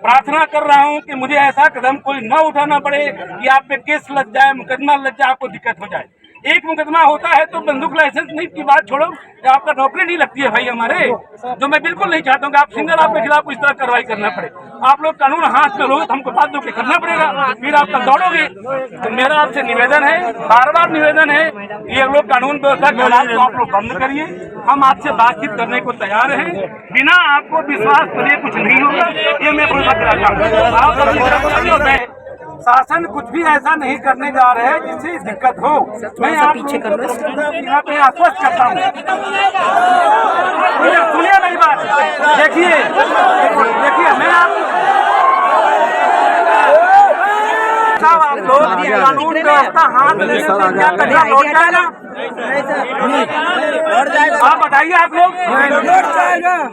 प्रार्थना कर रहा हूं कि मुझे ऐसा कदम कोई न उठाना पड़े कि आप पे केस लग जाए, मुकदमा लग जाए, आपको दिक्कत हो जाए। एक मुकदमा होता है तो बंदूक लाइसेंस नहीं की बात छोड़ो, आपका नौकरी नहीं लगती है भाई हमारे, जो मैं बिल्कुल नहीं चाहता हूँ कि आप सिंगल आपके खिलाफ इस तरह कार्रवाई करना पड़े। आप लोग कानून हाथ में लोगे तो हमको बात के करना पड़ेगा, फिर आप कल दौड़ोगे। तो मेरा आपसे निवेदन है, बार बार निवेदन है, ये लोग कानून व्यवस्था के हालात को आप लोग बंद करिए। हम आपसे बातचीत करने को तैयार हैं, बिना आपको विश्वास करे कुछ नहीं होगा, ये मैं भरोसा कराता हूँ। शासन कुछ भी ऐसा नहीं करने जा रहे हैं जिससे दिक्कत हो। मैं आप यहाँ पे आश्वस्त करता हूँ। सुनिए मेरी बात, देखिए मैं आप लोग कानून व्यवस्था हाथ में क्या करना लौट जाएगा, आप बताइए आप लोग।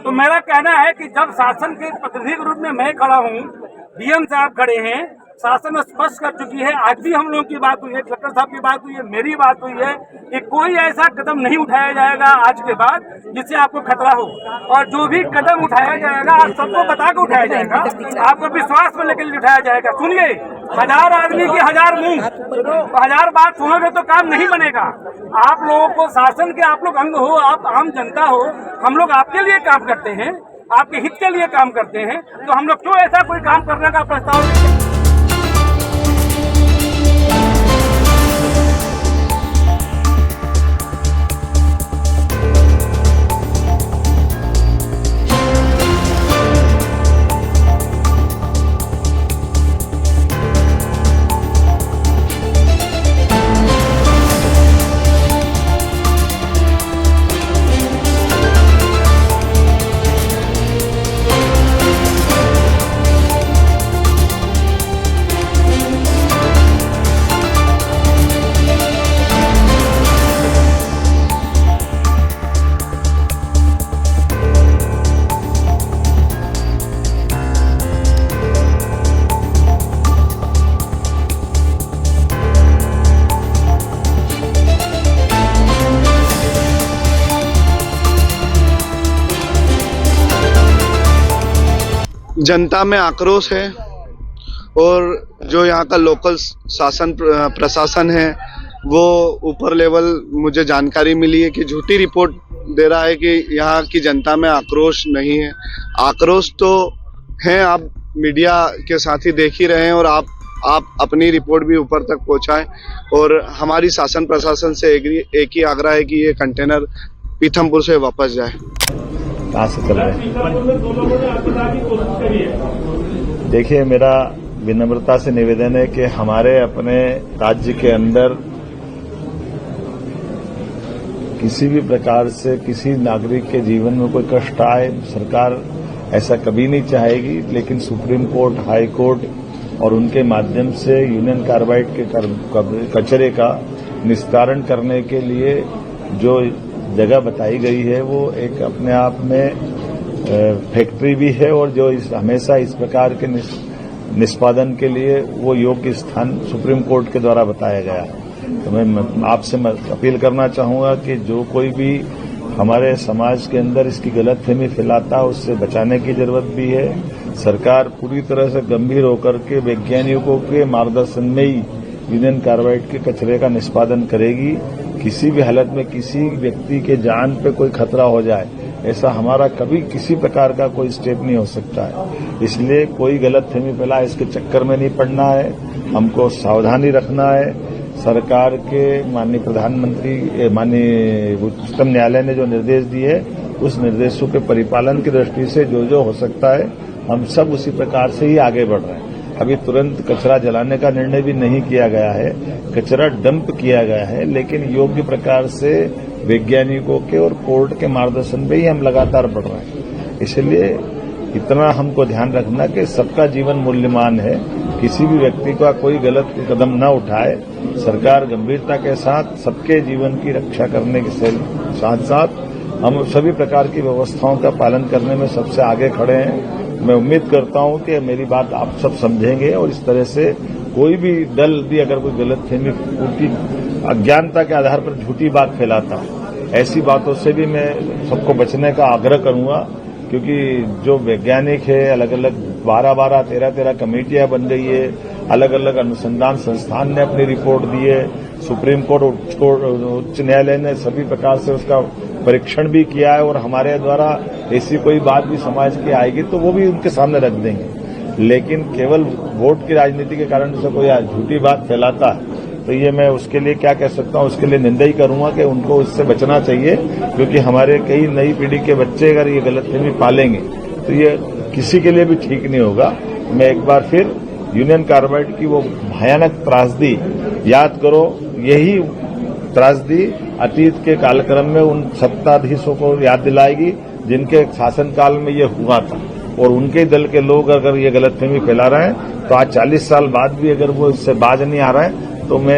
तो मेरा कहना है कि जब शासन के प्रतिनिधि के रूप में मैं खड़ा हूँ, डीएम साहब खड़े हैं, शासन स्पष्ट कर चुकी है, आज भी हम लोगों की बात हुई है, कलेक्टर साहब की बात हुई है, मेरी बात हुई है कि कोई ऐसा कदम नहीं उठाया जाएगा आज के बाद जिससे आपको खतरा हो, और जो भी कदम उठाया जाएगा आप सबको बता के उठाया जाएगा, आपको विश्वास में लेकर उठाया जाएगा। सुनिए, 1000 आदमी की 1000 मुंह, 1000 बात सुनोगे तो काम नहीं बनेगा। आप लोगों को शासन के आप लोग अंग हो, आप आम जनता हो, हम लोग आपके लिए काम करते हैं, आपके हित के लिए काम करते हैं, तो हम लोग क्यों ऐसा कोई काम करने का प्रस्ताव। जनता में आक्रोश है, और जो यहाँ का लोकल शासन प्रशासन है वो ऊपर लेवल मुझे जानकारी मिली है कि झूठी रिपोर्ट दे रहा है कि यहाँ की जनता में आक्रोश नहीं है। आक्रोश तो है, आप मीडिया के साथ ही देख ही रहे हैं, और आप अपनी रिपोर्ट भी ऊपर तक पहुँचाएं। और हमारी शासन प्रशासन से एक ही आग्रह है कि ये कंटेनर पीथमपुर से वापस जाए। कहाँ से चल रहे हैं? देखिए, मेरा विनम्रता से निवेदन है कि हमारे अपने राज्य के अंदर किसी भी प्रकार से किसी नागरिक के जीवन में कोई कष्ट आए, सरकार ऐसा कभी नहीं चाहेगी। लेकिन सुप्रीम कोर्ट, हाई कोर्ट और उनके माध्यम से यूनियन कार्बाइड के कचरे का निस्तारण करने के लिए जो जगह बताई गई है वो एक अपने आप में फैक्ट्री भी है, और जो हमेशा इस प्रकार के निष्पादन के लिए वो योग्य स्थान सुप्रीम कोर्ट के द्वारा बताया गया है। तो मैं आपसे अपील करना चाहूंगा कि जो कोई भी हमारे समाज के अंदर इसकी गलतफहमी फैलाता है उससे बचाने की जरूरत भी है। सरकार पूरी तरह से गंभीर होकर के वैज्ञानिकों के मार्गदर्शन में ही यूनियन कार्बाइड के कचरे का निष्पादन करेगी। किसी भी हालत में किसी व्यक्ति के जान पे कोई खतरा हो जाए, ऐसा हमारा कभी किसी प्रकार का कोई स्टेप नहीं हो सकता है। इसलिए कोई गलतफहमी फैलाए इसके चक्कर में नहीं पड़ना है, हमको सावधानी रखना है। सरकार के माननीय प्रधानमंत्री, माननीय उच्चतम न्यायालय ने जो निर्देश दिए उस निर्देशों के परिपालन की दृष्टि से जो हो सकता है हम सब उसी प्रकार से ही आगे बढ़ रहे हैं। अभी तुरंत कचरा जलाने का निर्णय भी नहीं किया गया है, कचरा डंप किया गया है, लेकिन योग्य प्रकार से वैज्ञानिकों के और कोर्ट के मार्गदर्शन में ही हम लगातार बढ़ रहे हैं। इसलिए इतना हमको ध्यान रखना कि सबका जीवन मूल्यवान है, किसी भी व्यक्ति का कोई गलत कदम न उठाए। सरकार गंभीरता के साथ सबके जीवन की रक्षा करने के साथ साथ हम सभी प्रकार की व्यवस्थाओं का पालन करने में सबसे आगे खड़े हैं। मैं उम्मीद करता हूं कि मेरी बात आप सब समझेंगे, और इस तरह से कोई भी दल भी अगर कोई गलतफहमी, अज्ञानता के आधार पर झूठी बात फैलाता है, ऐसी बातों से भी मैं सबको बचने का आग्रह करूंगा। क्योंकि जो वैज्ञानिक है, अलग अलग 12-12, 13-13 कमेटियां बन गई है, अलग अलग अनुसंधान संस्थान ने अपनी रिपोर्ट दी है, सुप्रीम कोर्ट उच्च न्यायालय ने सभी प्रकार से उसका परीक्षण भी किया है और हमारे द्वारा ऐसी कोई बात भी समाज की आएगी तो वो भी उनके सामने रख देंगे। लेकिन केवल वोट की राजनीति के कारण से कोई झूठी बात फैलाता है तो ये मैं उसके लिए क्या कह सकता हूं, उसके लिए निंदा ही करूंगा कि उनको इससे बचना चाहिए, क्योंकि हमारे कई नई पीढ़ी के बच्चे अगर ये गलतफहमी पालेंगे तो ये किसी के लिए भी ठीक नहीं होगा। मैं एक बार फिर यूनियन कार्बाइड की वो भयानक त्रासदी याद करो, यही त्रासदी अतीत के कालक्रम में उन सत्ताधीशों को याद दिलाएगी जिनके शासनकाल में ये हुआ था, और उनके दल के लोग अगर ये गलतफहमी फैला रहे हैं तो आज 40 साल बाद भी अगर वो इससे बाज नहीं आ रहे हैं तो मैं